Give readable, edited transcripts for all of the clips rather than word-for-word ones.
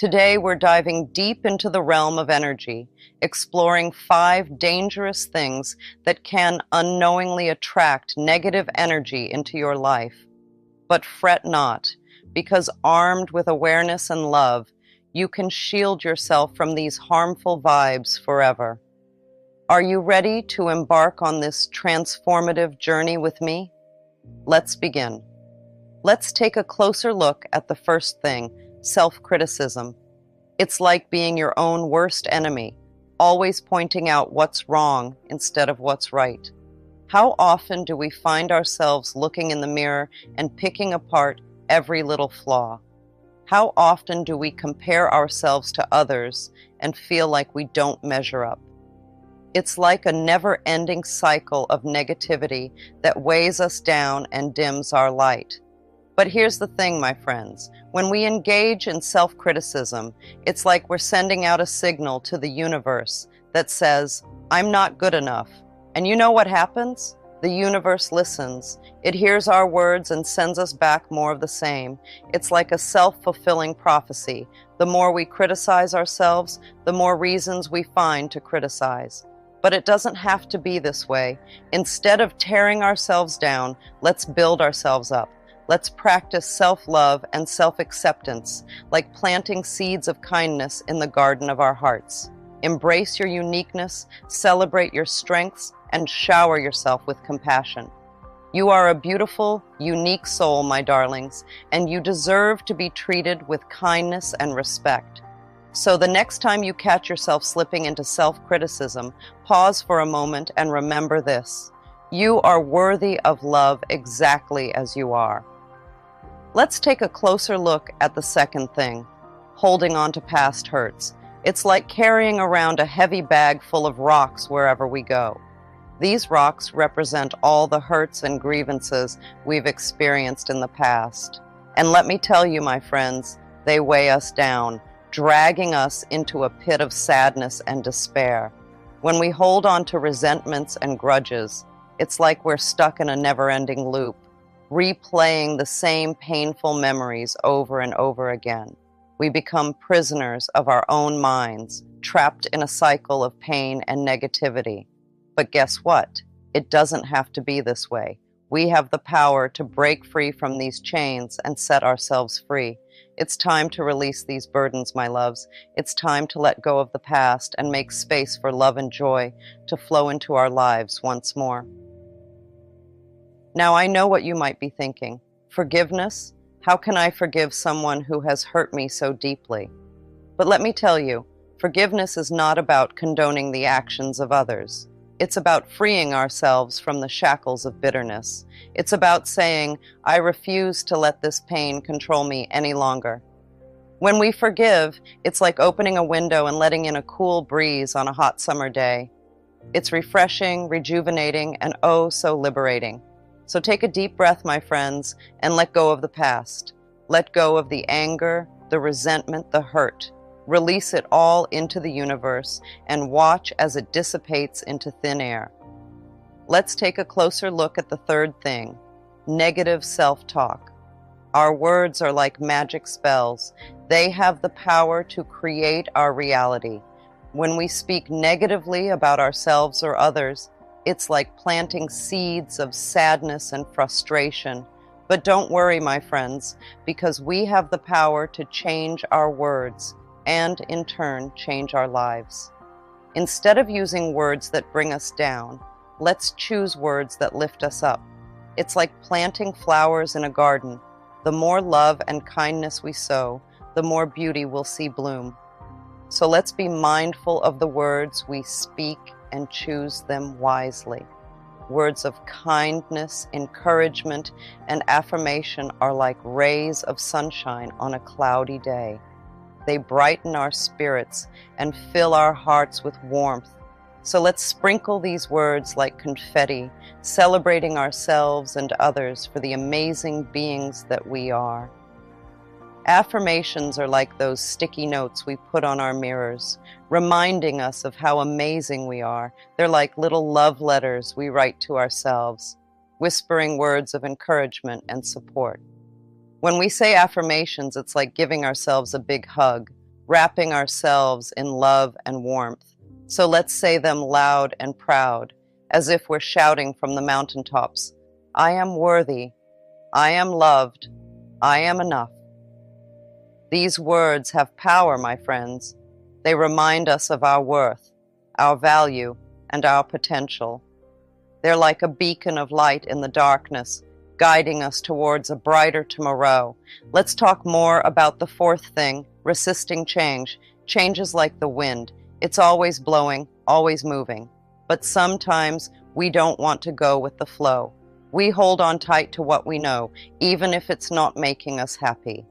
Today, we're diving deep into the realm of energy, exploring 5 dangerous things that can unknowingly attract negative energy into your life. But fret not, because armed with awareness and love, you can shield yourself from these harmful vibes forever. Are you ready to embark on this transformative journey with me? Let's begin. Let's take a closer look at the first thing, self-criticism. It's like being your own worst enemy, always pointing out what's wrong instead of what's right. How often do we find ourselves looking in the mirror and picking apart every little flaw? How often do we compare ourselves to others and feel like we don't measure up? It's like a never-ending cycle of negativity that weighs us down and dims our light. But here's the thing, my friends. When we engage in self-criticism, it's like we're sending out a signal to the universe that says, I'm not good enough. And you know what happens? The universe listens. It hears our words and sends us back more of the same. It's like a self-fulfilling prophecy. The more we criticize ourselves, the more reasons we find to criticize. But it doesn't have to be this way. Instead of tearing ourselves down, let's build ourselves up. Let's practice self-love and self-acceptance, like planting seeds of kindness in the garden of our hearts. Embrace your uniqueness, celebrate your strengths, and shower yourself with compassion. You are a beautiful, unique soul, my darlings, and you deserve to be treated with kindness and respect. So the next time you catch yourself slipping into self-criticism, pause for a moment and remember this. You are worthy of love exactly as you are. Let's take a closer look at the second thing, holding on to past hurts. It's like carrying around a heavy bag full of rocks wherever we go. These rocks represent all the hurts and grievances we've experienced in the past. And let me tell you, my friends, they weigh us down, dragging us into a pit of sadness and despair. When we hold on to resentments and grudges, it's like we're stuck in a never-ending loop, replaying the same painful memories over and over again. We become prisoners of our own minds, trapped in a cycle of pain and negativity. But guess what? It doesn't have to be this way. We have the power to break free from these chains and set ourselves free. It's time to release these burdens, my loves. It's time to let go of the past and make space for love and joy to flow into our lives once more. Now, I know what you might be thinking. Forgiveness? How can I forgive someone who has hurt me so deeply? But let me tell you, forgiveness is not about condoning the actions of others. It's about freeing ourselves from the shackles of bitterness. It's about saying, I refuse to let this pain control me any longer. When we forgive, it's like opening a window and letting in a cool breeze on a hot summer day. It's refreshing, rejuvenating, and oh so liberating. So take a deep breath, my friends, and let go of the past. Let go of the anger, the resentment, the hurt. Release it all into the universe and watch as it dissipates into thin air. Let's take a closer look at the third thing, negative self-talk. Our words are like magic spells. They have the power to create our reality. When we speak negatively about ourselves or others, it's like planting seeds of sadness and frustration. But don't worry, my friends, because we have the power to change our words and, in turn, change our lives. Instead of using words that bring us down, let's choose words that lift us up. It's like planting flowers in a garden. The more love and kindness we sow, the more beauty we'll see bloom. So let's be mindful of the words we speak and choose them wisely. Words of kindness, encouragement, and affirmation are like rays of sunshine on a cloudy day. They brighten our spirits and fill our hearts with warmth. So let's sprinkle these words like confetti, celebrating ourselves and others for the amazing beings that we are. Affirmations are like those sticky notes we put on our mirrors, reminding us of how amazing we are. They're like little love letters we write to ourselves, whispering words of encouragement and support. When we say affirmations, it's like giving ourselves a big hug, wrapping ourselves in love and warmth. So let's say them loud and proud, as if we're shouting from the mountaintops. I am worthy. I am loved. I am enough. These words have power, my friends. They remind us of our worth, our value, and our potential. They're like a beacon of light in the darkness, guiding us towards a brighter tomorrow. Let's talk more about the fourth thing, resisting change. Change is like the wind. It's always blowing, always moving. But sometimes we don't want to go with the flow. We hold on tight to what we know, even if it's not making us happy.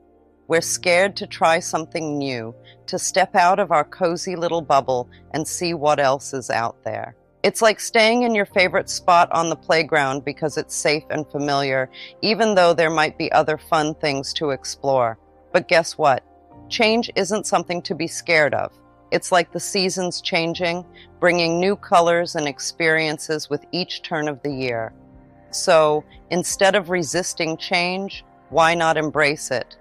We're scared to try something new, to step out of our cozy little bubble and see what else is out there. It's like staying in your favorite spot on the playground because it's safe and familiar, even though there might be other fun things to explore. But guess what? Change isn't something to be scared of. It's like the seasons changing, bringing new colors and experiences with each turn of the year. So, instead of resisting change, why not embrace it?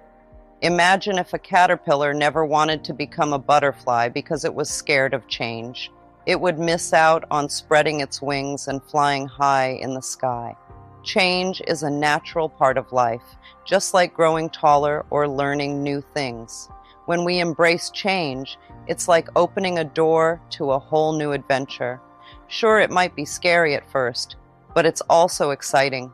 Imagine if a caterpillar never wanted to become a butterfly because it was scared of change. It would miss out on spreading its wings and flying high in the sky. Change is a natural part of life, just like growing taller or learning new things. When we embrace change, it's like opening a door to a whole new adventure. Sure, it might be scary at first, but it's also exciting.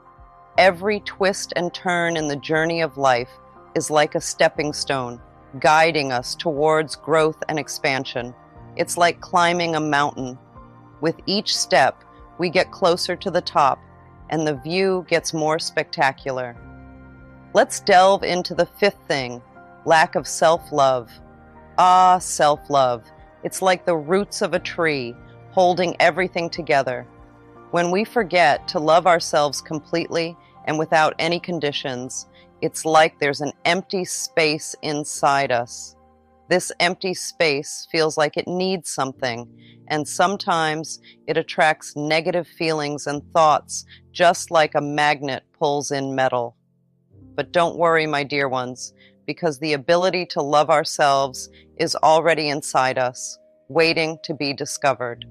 Every twist and turn in the journey of life is like a stepping stone, guiding us towards growth and expansion. It's like climbing a mountain. With each step, we get closer to the top, and the view gets more spectacular. Let's delve into the fifth thing, lack of self-love. Ah, self-love. It's like the roots of a tree, holding everything together. When we forget to love ourselves completely and without any conditions, it's like there's an empty space inside us. This empty space feels like it needs something, and sometimes it attracts negative feelings and thoughts, just like a magnet pulls in metal. But don't worry, my dear ones, because the ability to love ourselves is already inside us, waiting to be discovered.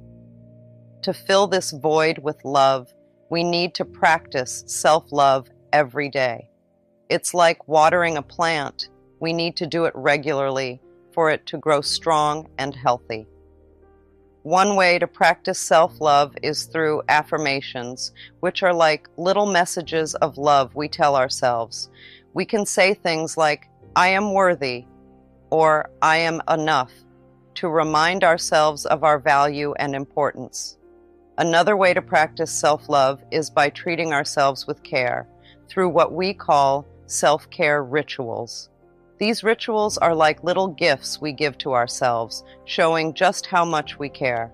To fill this void with love, we need to practice self-love every day. It's like watering a plant. We need to do it regularly for it to grow strong and healthy. One way to practice self-love is through affirmations, which are like little messages of love we tell ourselves. We can say things like, I am worthy, or I am enough, to remind ourselves of our value and importance. Another way to practice self-love is by treating ourselves with care through what we call self-care rituals. These rituals are like little gifts we give to ourselves, showing just how much we care.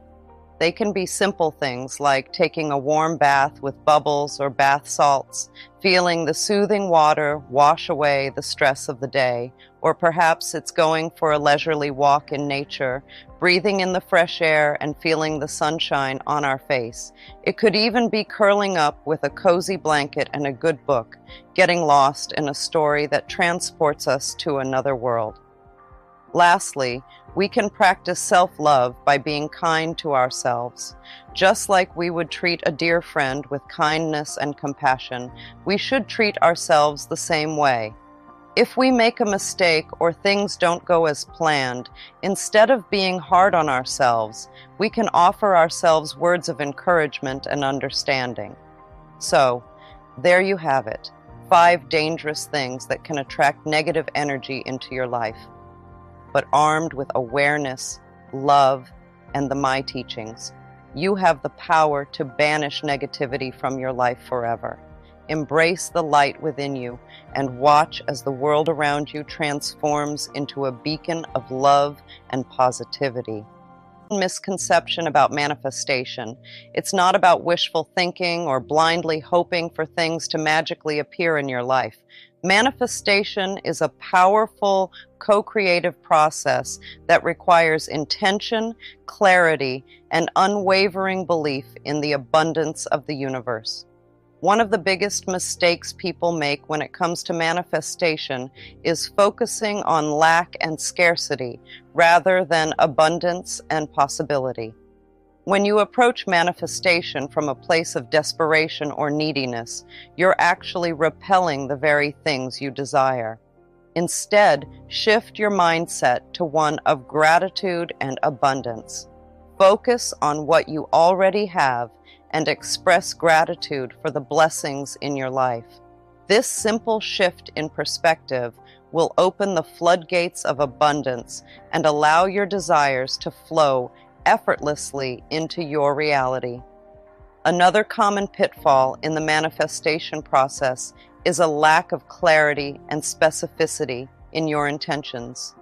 They can be simple things like taking a warm bath with bubbles or bath salts, feeling the soothing water wash away the stress of the day, or perhaps it's going for a leisurely walk in nature, breathing in the fresh air and feeling the sunshine on our face. It could even be curling up with a cozy blanket and a good book, getting lost in a story that transports us to another world. Lastly, we can practice self-love by being kind to ourselves. Just like we would treat a dear friend with kindness and compassion, we should treat ourselves the same way. If we make a mistake or things don't go as planned, instead of being hard on ourselves, we can offer ourselves words of encouragement and understanding. So, there you have it, 5 dangerous things that can attract negative energy into your life. But armed with awareness, love, and the My teachings, you have the power to banish negativity from your life forever. Embrace the light within you and watch as the world around you transforms into a beacon of love and positivity. Misconception about manifestation. It's not about wishful thinking or blindly hoping for things to magically appear in your life. Manifestation is a powerful, co-creative process that requires intention, clarity, and unwavering belief in the abundance of the universe. One of the biggest mistakes people make when it comes to manifestation is focusing on lack and scarcity rather than abundance and possibility. When you approach manifestation from a place of desperation or neediness, you're actually repelling the very things you desire. Instead, shift your mindset to one of gratitude and abundance. Focus on what you already have and express gratitude for the blessings in your life. This simple shift in perspective will open the floodgates of abundance and allow your desires to flow effortlessly into your reality. Another common pitfall in the manifestation process is a lack of clarity and specificity in your intentions.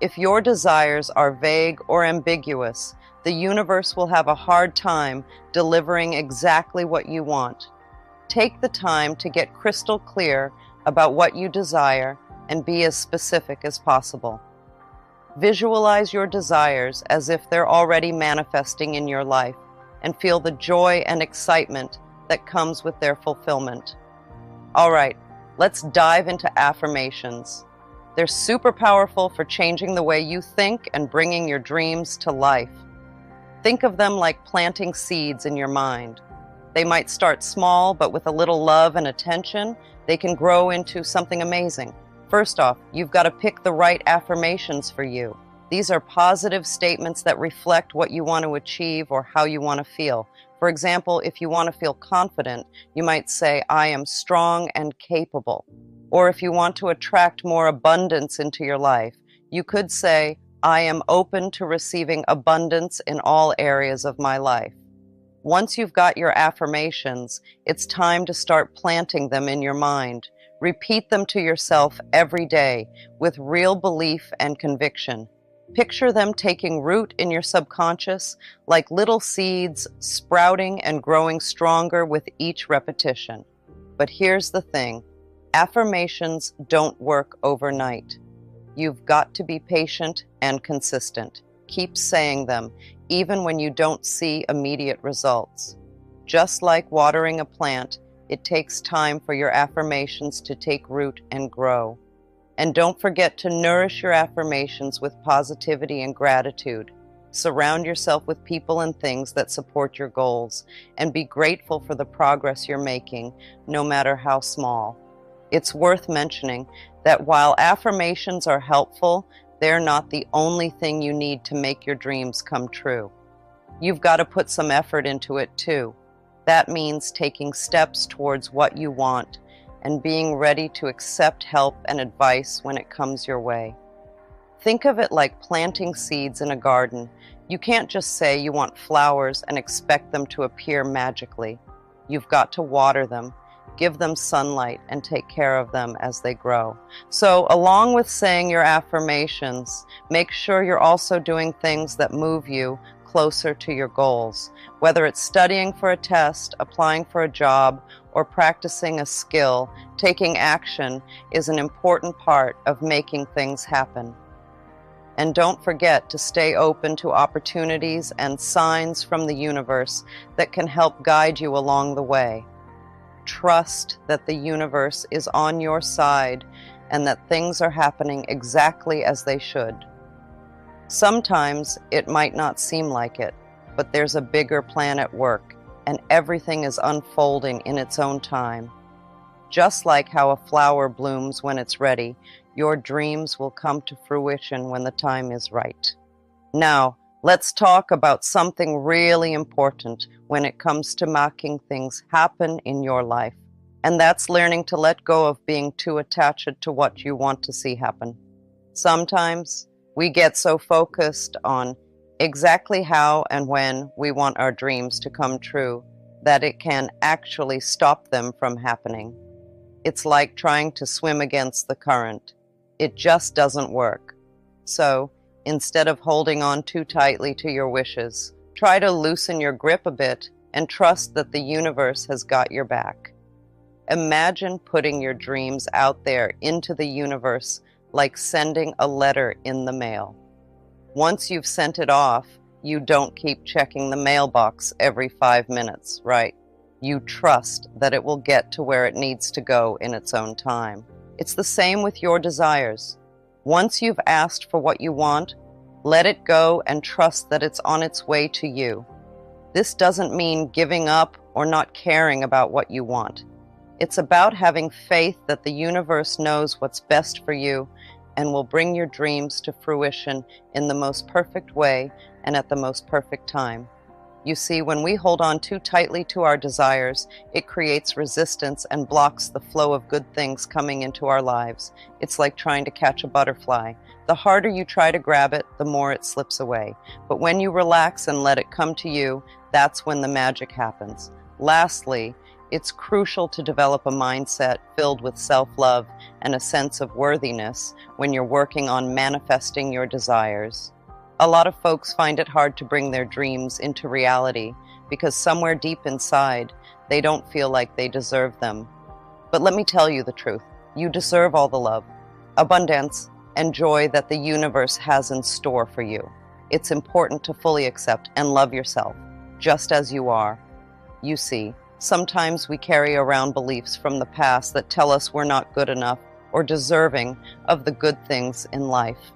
If your desires are vague or ambiguous, the universe will have a hard time delivering exactly what you want. Take the time to get crystal clear about what you desire and be as specific as possible. Visualize your desires as if they're already manifesting in your life and feel the joy and excitement that comes with their fulfillment. All right, let's dive into affirmations. They're super powerful for changing the way you think and bringing your dreams to life. Think of them like planting seeds in your mind. They might start small, but with a little love and attention, they can grow into something amazing. First off, you've got to pick the right affirmations for you. These are positive statements that reflect what you want to achieve or how you want to feel. For example, if you want to feel confident, you might say, "I am strong and capable." Or if you want to attract more abundance into your life, you could say, "I am open to receiving abundance in all areas of my life." Once you've got your affirmations, it's time to start planting them in your mind. Repeat them to yourself every day with real belief and conviction. Picture them taking root in your subconscious like little seeds, sprouting and growing stronger with each repetition. But here's the thing, affirmations don't work overnight. You've got to be patient and consistent. Keep saying them, even when you don't see immediate results. Just like watering a plant, it takes time for your affirmations to take root and grow. And don't forget to nourish your affirmations with positivity and gratitude. Surround yourself with people and things that support your goals, and be grateful for the progress you're making, no matter how small. It's worth mentioning that while affirmations are helpful, they're not the only thing you need to make your dreams come true. You've got to put some effort into it too. That means taking steps towards what you want and being ready to accept help and advice when it comes your way. Think of it like planting seeds in a garden. You can't just say you want flowers and expect them to appear magically. You've got to water them, give them sunlight, and take care of them as they grow. So, along with saying your affirmations, make sure you're also doing things that move you closer to your goals. Whether it's studying for a test, applying for a job, or practicing a skill, taking action is an important part of making things happen. And don't forget to stay open to opportunities and signs from the universe that can help guide you along the way. Trust that the universe is on your side and that things are happening exactly as they should. Sometimes it might not seem like it, but there's a bigger plan at work, and everything is unfolding in its own time. Just like how a flower blooms when it's ready, your dreams will come to fruition when the time is right. Now, let's talk about something really important when it comes to making things happen in your life, and that's learning to let go of being too attached to what you want to see happen. Sometimes we get so focused on exactly how and when we want our dreams to come true that it can actually stop them from happening. It's like trying to swim against the current. It just doesn't work. So, instead of holding on too tightly to your wishes, try to loosen your grip a bit and trust that the universe has got your back. Imagine putting your dreams out there into the universe like sending a letter in the mail. Once you've sent it off, you don't keep checking the mailbox every 5 minutes, right? You trust that it will get to where it needs to go in its own time. It's the same with your desires. Once you've asked for what you want, let it go and trust that it's on its way to you. This doesn't mean giving up or not caring about what you want. It's about having faith that the universe knows what's best for you and will bring your dreams to fruition in the most perfect way and at the most perfect time. You see, when we hold on too tightly to our desires, it creates resistance and blocks the flow of good things coming into our lives. It's like trying to catch a butterfly. The harder you try to grab it, the more it slips away. But when you relax and let it come to you, that's when the magic happens. Lastly, it's crucial to develop a mindset filled with self-love and a sense of worthiness when you're working on manifesting your desires. A lot of folks find it hard to bring their dreams into reality because somewhere deep inside, they don't feel like they deserve them. But let me tell you the truth. You deserve all the love, abundance, and joy that the universe has in store for you. It's important to fully accept and love yourself, just as you are. You see, sometimes we carry around beliefs from the past that tell us we're not good enough or deserving of the good things in life.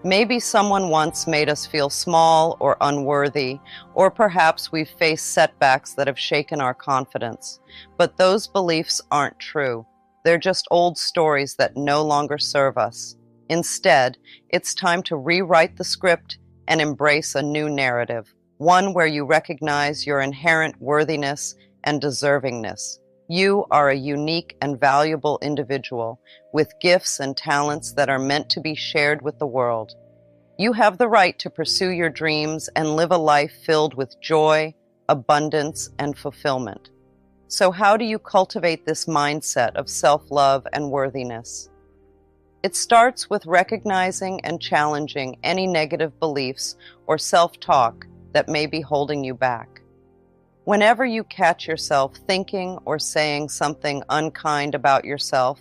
Maybe someone once made us feel small or unworthy, or perhaps we've faced setbacks that have shaken our confidence. But those beliefs aren't true. They're just old stories that no longer serve us. Instead, it's time to rewrite the script and embrace a new narrative, one where you recognize your inherent worthiness and deservingness. You are a unique and valuable individual with gifts and talents that are meant to be shared with the world. You have the right to pursue your dreams and live a life filled with joy, abundance, and fulfillment. So how do you cultivate this mindset of self-love and worthiness? It starts with recognizing and challenging any negative beliefs or self-talk that may be holding you back. Whenever you catch yourself thinking or saying something unkind about yourself,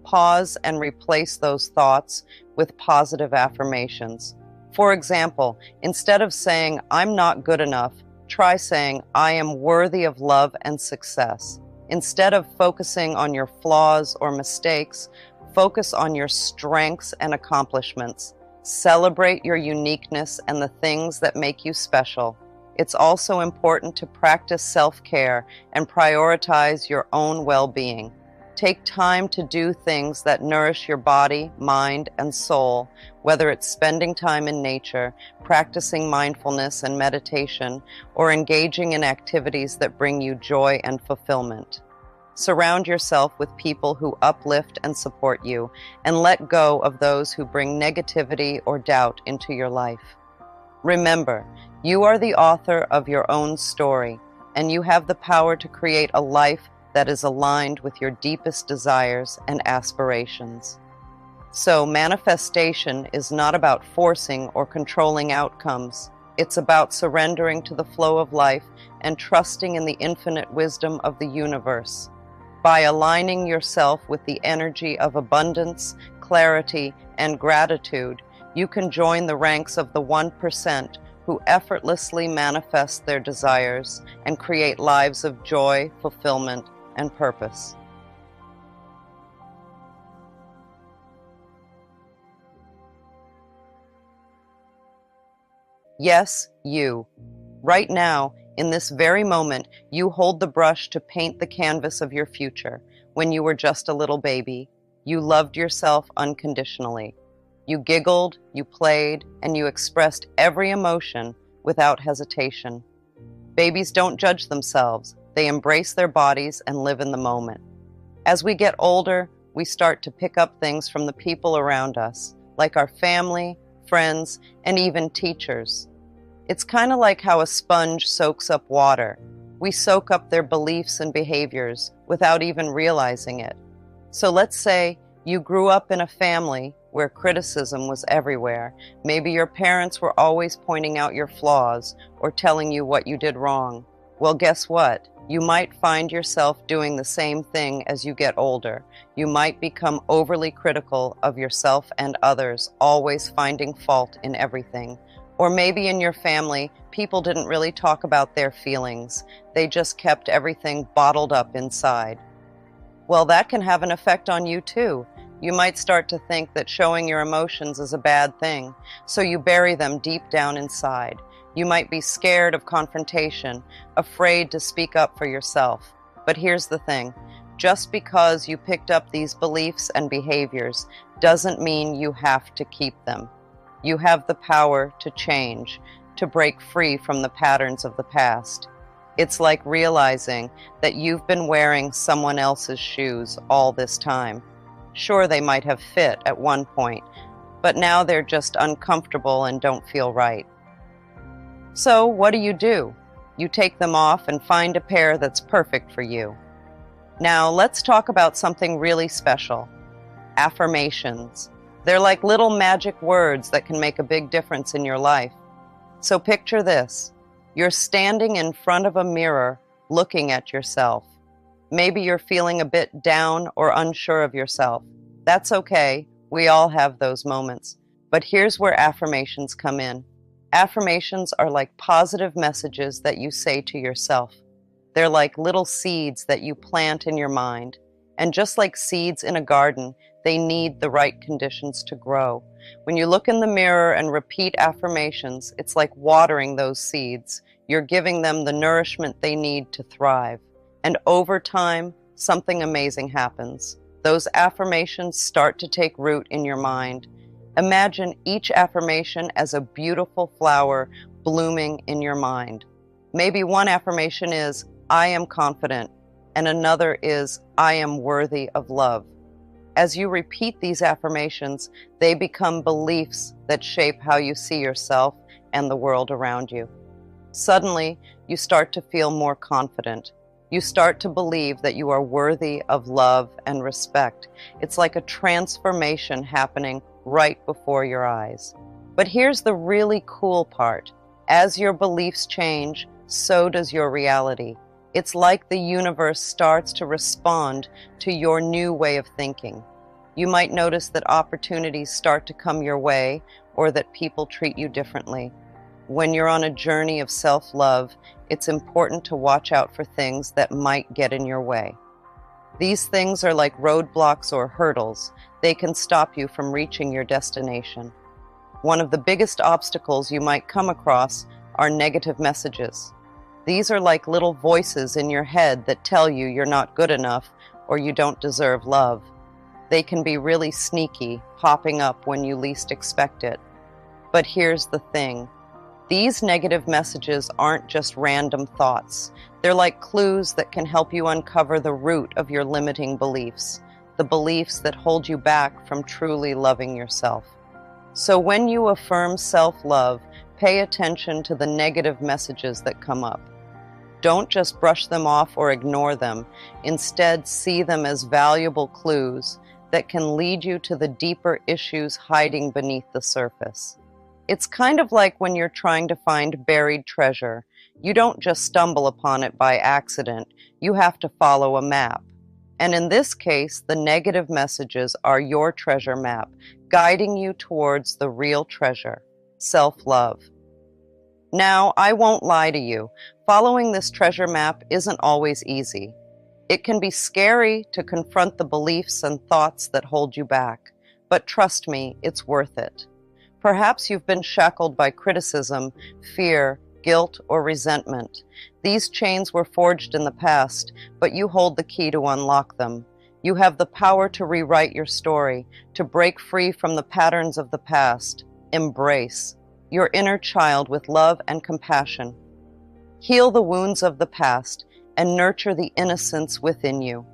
pause and replace those thoughts with positive affirmations. For example, instead of saying, "I'm not good enough," try saying, "I am worthy of love and success." Instead of focusing on your flaws or mistakes, focus on your strengths and accomplishments. Celebrate your uniqueness and the things that make you special. It's also important to practice self-care and prioritize your own well-being. Take time to do things that nourish your body, mind, and soul, whether it's spending time in nature, practicing mindfulness and meditation, or engaging in activities that bring you joy and fulfillment. Surround yourself with people who uplift and support you, and let go of those who bring negativity or doubt into your life. Remember, you are the author of your own story, and you have the power to create a life that is aligned with your deepest desires and aspirations. So, manifestation is not about forcing or controlling outcomes. It's about surrendering to the flow of life and trusting in the infinite wisdom of the universe. By aligning yourself with the energy of abundance, clarity, and gratitude, you can join the ranks of the 1% who effortlessly manifest their desires and create lives of joy, fulfillment, and purpose. Yes, you. Right now, in this very moment, you hold the brush to paint the canvas of your future. When you were just a little baby, you loved yourself unconditionally. You giggled, you played, and you expressed every emotion without hesitation. Babies don't judge themselves. They embrace their bodies and live in the moment. As we get older, we start to pick up things from the people around us, like our family, friends, and even teachers. It's kind of like how a sponge soaks up water. We soak up their beliefs and behaviors without even realizing it. So let's say you grew up in a family where criticism was everywhere. Maybe your parents were always pointing out your flaws or telling you what you did wrong. Well, guess what? You might find yourself doing the same thing as you get older. You might become overly critical of yourself and others, always finding fault in everything. Or maybe in your family, people didn't really talk about their feelings. They just kept everything bottled up inside. Well, that can have an effect on you too. You might start to think that showing your emotions is a bad thing, so you bury them deep down inside. You might be scared of confrontation, afraid to speak up for yourself. But here's the thing. Just because you picked up these beliefs and behaviors doesn't mean you have to keep them. You have the power to change, to break free from the patterns of the past. It's like realizing that you've been wearing someone else's shoes all this time. Sure, they might have fit at one point, but now they're just uncomfortable and don't feel right. So what do? You take them off and find a pair that's perfect for you. Now let's talk about something really special. Affirmations. They're like little magic words that can make a big difference in your life. So picture this. You're standing in front of a mirror, looking at yourself. Maybe you're feeling a bit down or unsure of yourself. That's okay. We all have those moments. But here's where affirmations come in. Affirmations are like positive messages that you say to yourself. They're like little seeds that you plant in your mind. And just like seeds in a garden, they need the right conditions to grow. When you look in the mirror and repeat affirmations, it's like watering those seeds. You're giving them the nourishment they need to thrive. And over time, something amazing happens. Those affirmations start to take root in your mind. Imagine each affirmation as a beautiful flower blooming in your mind. Maybe one affirmation is, I am confident, and another is, I am worthy of love. As you repeat these affirmations, they become beliefs that shape how you see yourself and the world around you. Suddenly, you start to feel more confident. You start to believe that you are worthy of love and respect. It's like a transformation happening right before your eyes. But here's the really cool part. As your beliefs change, so does your reality. It's like the universe starts to respond to your new way of thinking. You might notice that opportunities start to come your way or that people treat you differently. When you're on a journey of self-love, it's important to watch out for things that might get in your way. These things are like roadblocks or hurdles. They can stop you from reaching your destination. One of the biggest obstacles you might come across are negative messages. These are like little voices in your head that tell you you're not good enough or you don't deserve love. They can be really sneaky, popping up when you least expect it. But here's the thing. These negative messages aren't just random thoughts. They're like clues that can help you uncover the root of your limiting beliefs, the beliefs that hold you back from truly loving yourself. So when you affirm self-love, pay attention to the negative messages that come up. Don't just brush them off or ignore them. Instead, see them as valuable clues that can lead you to the deeper issues hiding beneath the surface. It's kind of like when you're trying to find buried treasure. You don't just stumble upon it by accident. You have to follow a map. And in this case, the negative messages are your treasure map, guiding you towards the real treasure, self-love. Now, I won't lie to you. Following this treasure map isn't always easy. It can be scary to confront the beliefs and thoughts that hold you back, but trust me, it's worth it. Perhaps you've been shackled by criticism, fear, guilt, or resentment. These chains were forged in the past, but you hold the key to unlock them. You have the power to rewrite your story, to break free from the patterns of the past. Embrace your inner child with love and compassion. Heal the wounds of the past and nurture the innocence within you.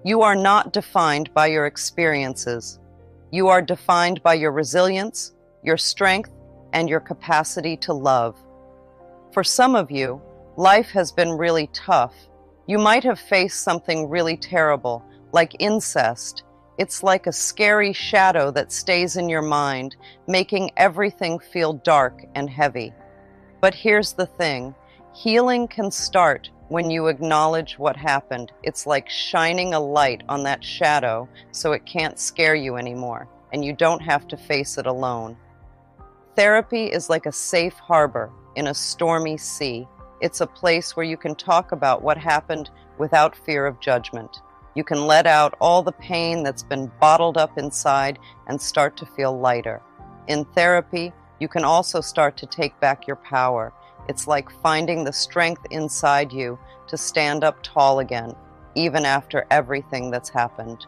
You are not defined by your experiences. You are defined by your resilience, your strength, and your capacity to love. For some of you, life has been really tough. You might have faced something really terrible, like incest. It's like a scary shadow that stays in your mind, making everything feel dark and heavy. But here's the thing. Healing can start when you acknowledge what happened. It's like shining a light on that shadow so it can't scare you anymore, and you don't have to face it alone. Therapy is like a safe harbor in a stormy sea. It's a place where you can talk about what happened without fear of judgment. You can let out all the pain that's been bottled up inside and start to feel lighter. In therapy, you can also start to take back your power. It's like finding the strength inside you to stand up tall again, even after everything that's happened.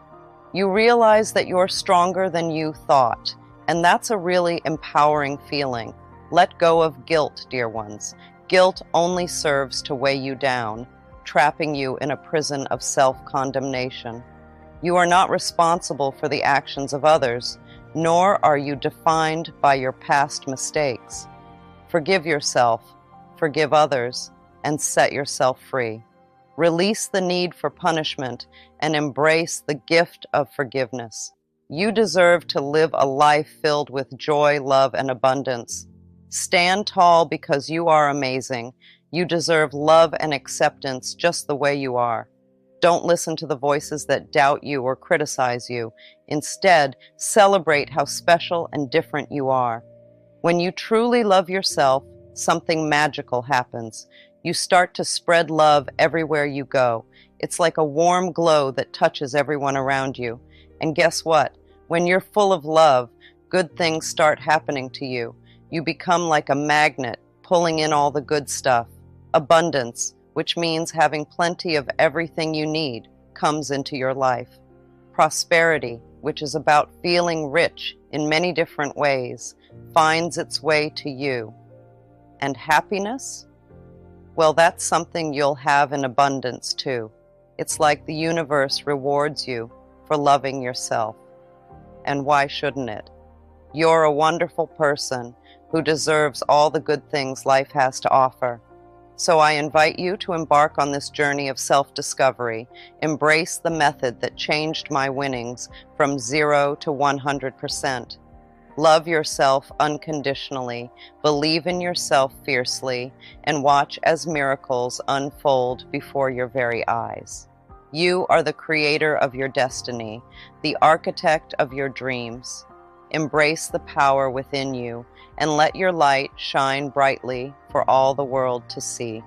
You realize that you're stronger than you thought, and that's a really empowering feeling. Let go of guilt, dear ones. Guilt only serves to weigh you down, trapping you in a prison of self-condemnation. You are not responsible for the actions of others, nor are you defined by your past mistakes. Forgive yourself, forgive others, and set yourself free. Release the need for punishment and embrace the gift of forgiveness. You deserve to live a life filled with joy, love, and abundance. Stand tall because you are amazing. You deserve love and acceptance just the way you are. Don't listen to the voices that doubt you or criticize you. Instead, celebrate how special and different you are. When you truly love yourself, something magical happens. You start to spread love everywhere you go. It's like a warm glow that touches everyone around you. And guess what? When you're full of love, good things start happening to you. You become like a magnet, pulling in all the good stuff. Abundance, which means having plenty of everything you need, comes into your life. Prosperity, which is about feeling rich in many different ways, finds its way to you. And happiness? Well, that's something you'll have in abundance too. It's like the universe rewards you for loving yourself. And why shouldn't it? You're a wonderful person who deserves all the good things life has to offer. So I invite you to embark on this journey of self-discovery. Embrace the method that changed my winnings from 0 to 100%. Love yourself unconditionally, believe in yourself fiercely, and watch as miracles unfold before your very eyes. You are the creator of your destiny, the architect of your dreams. Embrace the power within you and let your light shine brightly for all the world to see.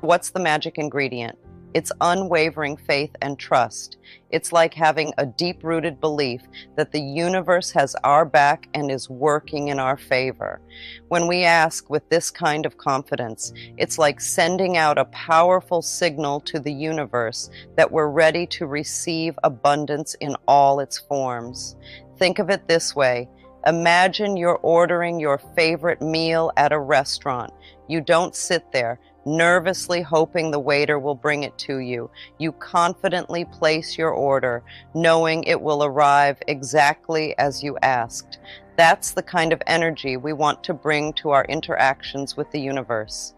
What's the magic ingredient? It's unwavering faith and trust. It's like having a deep-rooted belief that the universe has our back and is working in our favor. When we ask with this kind of confidence, it's like sending out a powerful signal to the universe that we're ready to receive abundance in all its forms. Think of it this way. Imagine you're ordering your favorite meal at a restaurant. You don't sit there nervously hoping the waiter will bring it to you. You confidently place your order, knowing it will arrive exactly as you asked. That's the kind of energy we want to bring to our interactions with the universe.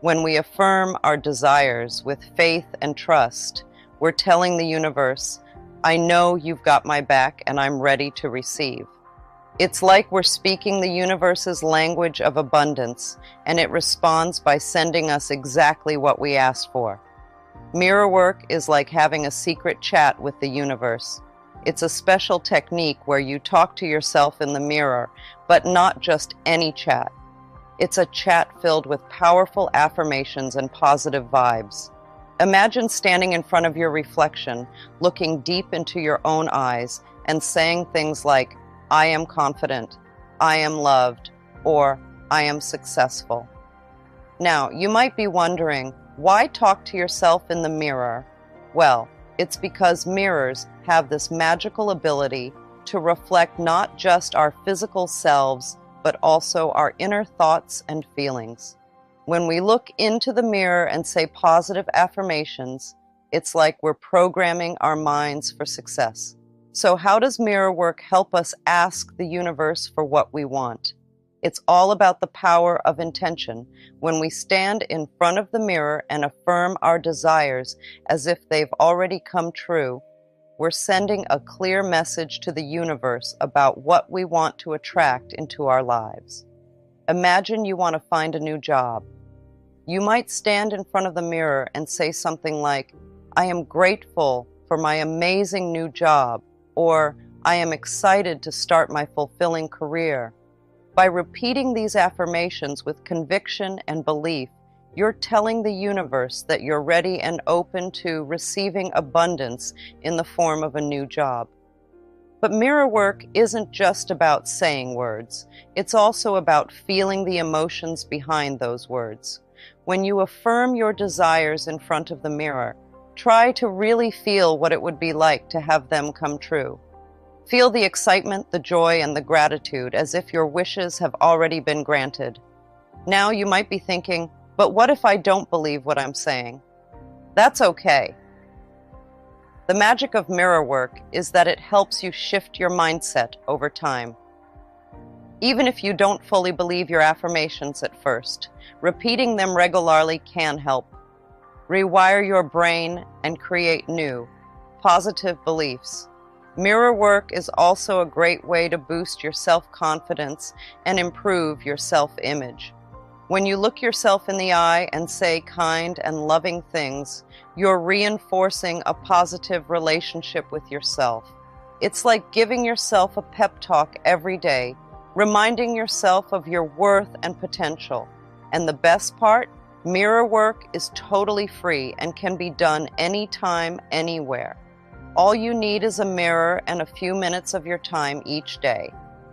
When we affirm our desires with faith and trust, we're telling the universe, I know you've got my back and I'm ready to receive. It's like we're speaking the universe's language of abundance, and it responds by sending us exactly what we asked for. Mirror work is like having a secret chat with the universe. It's a special technique where you talk to yourself in the mirror, but not just any chat. It's a chat filled with powerful affirmations and positive vibes. Imagine standing in front of your reflection, looking deep into your own eyes, and saying things like, I am confident, I am loved, or I am successful. Now, you might be wondering, why talk to yourself in the mirror? Well, it's because mirrors have this magical ability to reflect not just our physical selves, but also our inner thoughts and feelings. When we look into the mirror and say positive affirmations, it's like we're programming our minds for success. So how does mirror work help us ask the universe for what we want? It's all about the power of intention. When we stand in front of the mirror and affirm our desires as if they've already come true, we're sending a clear message to the universe about what we want to attract into our lives. Imagine you want to find a new job. You might stand in front of the mirror and say something like, I am grateful for my amazing new job, or I am excited to start my fulfilling career. By repeating these affirmations with conviction and belief, you're telling the universe that you're ready and open to receiving abundance in the form of a new job. But mirror work isn't just about saying words. It's also about feeling the emotions behind those words. When you affirm your desires in front of the mirror, try to really feel what it would be like to have them come true. Feel the excitement, the joy, and the gratitude as if your wishes have already been granted. Now you might be thinking, but what if I don't believe what I'm saying? That's okay. The magic of mirror work is that it helps you shift your mindset over time. Even if you don't fully believe your affirmations at first, repeating them regularly can help. Rewire your brain and create new, positive beliefs. Mirror work is also a great way to boost your self-confidence and improve your self-image. When you look yourself in the eye and say kind and loving things, you're reinforcing a positive relationship with yourself. It's like giving yourself a pep talk every day, reminding yourself of your worth and potential. And the best part, mirror work is totally free and can be done anytime, anywhere. All you need is a mirror and a few minutes of your time each day.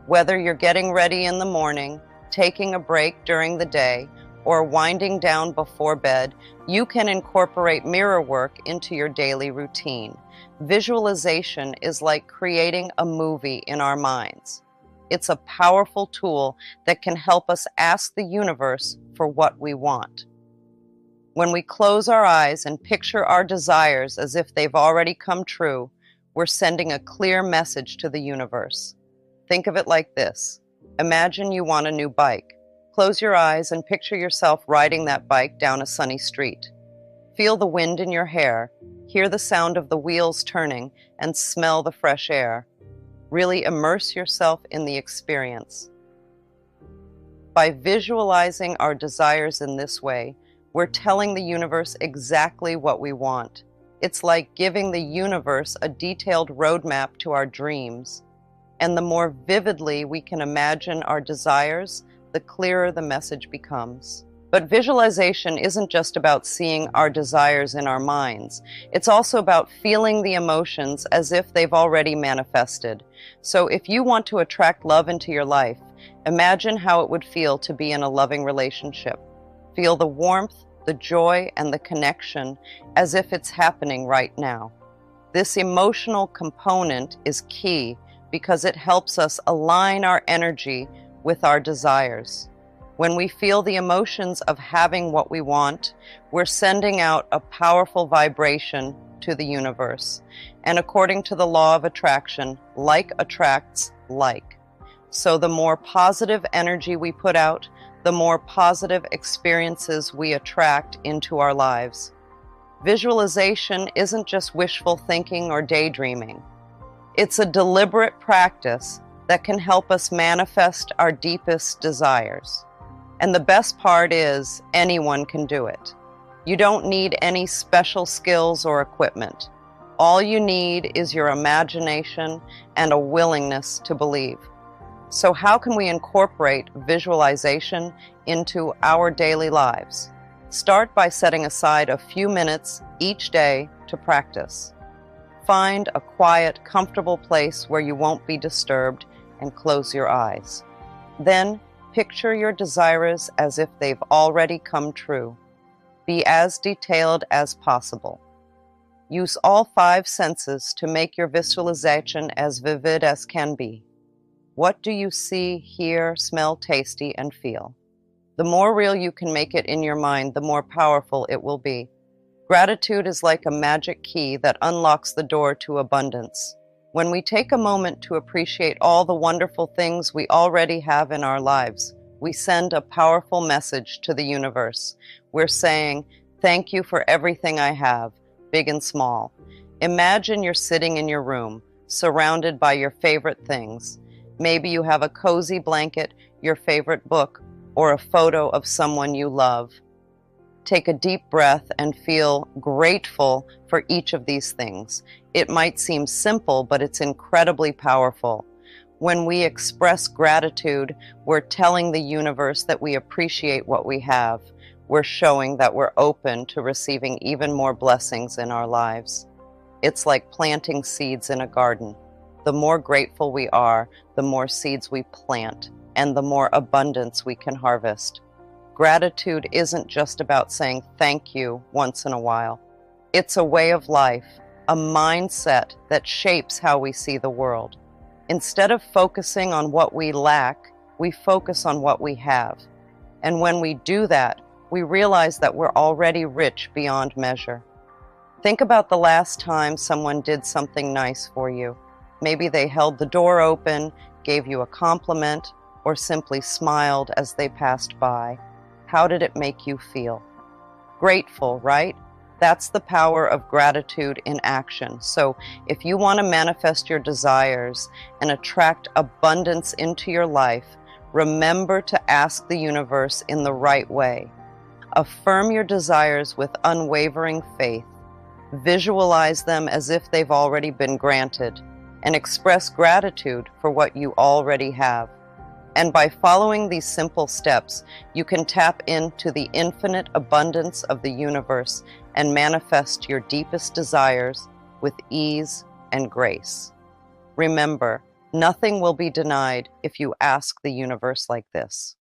Whether you're getting ready in the morning, taking a break during the day, or winding down before bed, you can incorporate mirror work into your daily routine. Visualization is like creating a movie in our minds. It's a powerful tool that can help us ask the universe for what we want. When we close our eyes and picture our desires as if they've already come true, we're sending a clear message to the universe. Think of it like this. Imagine you want a new bike. Close your eyes and picture yourself riding that bike down a sunny street. Feel the wind in your hair, hear the sound of the wheels turning, and smell the fresh air. Really immerse yourself in the experience. By visualizing our desires in this way, we're telling the universe exactly what we want. It's like giving the universe a detailed roadmap to our dreams. And the more vividly we can imagine our desires, the clearer the message becomes. But visualization isn't just about seeing our desires in our minds. It's also about feeling the emotions as if they've already manifested. So if you want to attract love into your life, imagine how it would feel to be in a loving relationship. Feel the warmth, the joy, and the connection as if it's happening right now. This emotional component is key because it helps us align our energy with our desires. When we feel the emotions of having what we want, we're sending out a powerful vibration to the universe. And according to the law of attraction, like attracts like. So the more positive energy we put out, the more positive experiences we attract into our lives. Visualization isn't just wishful thinking or daydreaming. It's a deliberate practice that can help us manifest our deepest desires. And the best part is, anyone can do it. You don't need any special skills or equipment. All you need is your imagination and a willingness to believe. So how can we incorporate visualization into our daily lives? Start by setting aside a few minutes each day to practice. Find a quiet, comfortable place where you won't be disturbed and close your eyes. Then picture your desires as if they've already come true. Be as detailed as possible. Use all 5 senses to make your visualization as vivid as can be. What do you see, hear, smell, taste, and feel? The more real you can make it in your mind, the more powerful it will be. Gratitude is like a magic key that unlocks the door to abundance. When we take a moment to appreciate all the wonderful things we already have in our lives, we send a powerful message to the universe. We're saying, thank you for everything I have, big and small. Imagine you're sitting in your room, surrounded by your favorite things. Maybe you have a cozy blanket, your favorite book, or a photo of someone you love. Take a deep breath and feel grateful for each of these things. It might seem simple, but it's incredibly powerful. When we express gratitude, we're telling the universe that we appreciate what we have. We're showing that we're open to receiving even more blessings in our lives. It's like planting seeds in a garden. The more grateful we are, the more seeds we plant, and the more abundance we can harvest. Gratitude isn't just about saying thank you once in a while. It's a way of life, a mindset that shapes how we see the world. Instead of focusing on what we lack, we focus on what we have. And when we do that, we realize that we're already rich beyond measure. Think about the last time someone did something nice for you. Maybe they held the door open, gave you a compliment, or simply smiled as they passed by. How did it make you feel? Grateful, right? That's the power of gratitude in action. So if you want to manifest your desires and attract abundance into your life, remember to ask the universe in the right way. Affirm your desires with unwavering faith. Visualize them as if they've already been granted, and express gratitude for what you already have. And by following these simple steps, you can tap into the infinite abundance of the universe and manifest your deepest desires with ease and grace. Remember, nothing will be denied if you ask the universe like this.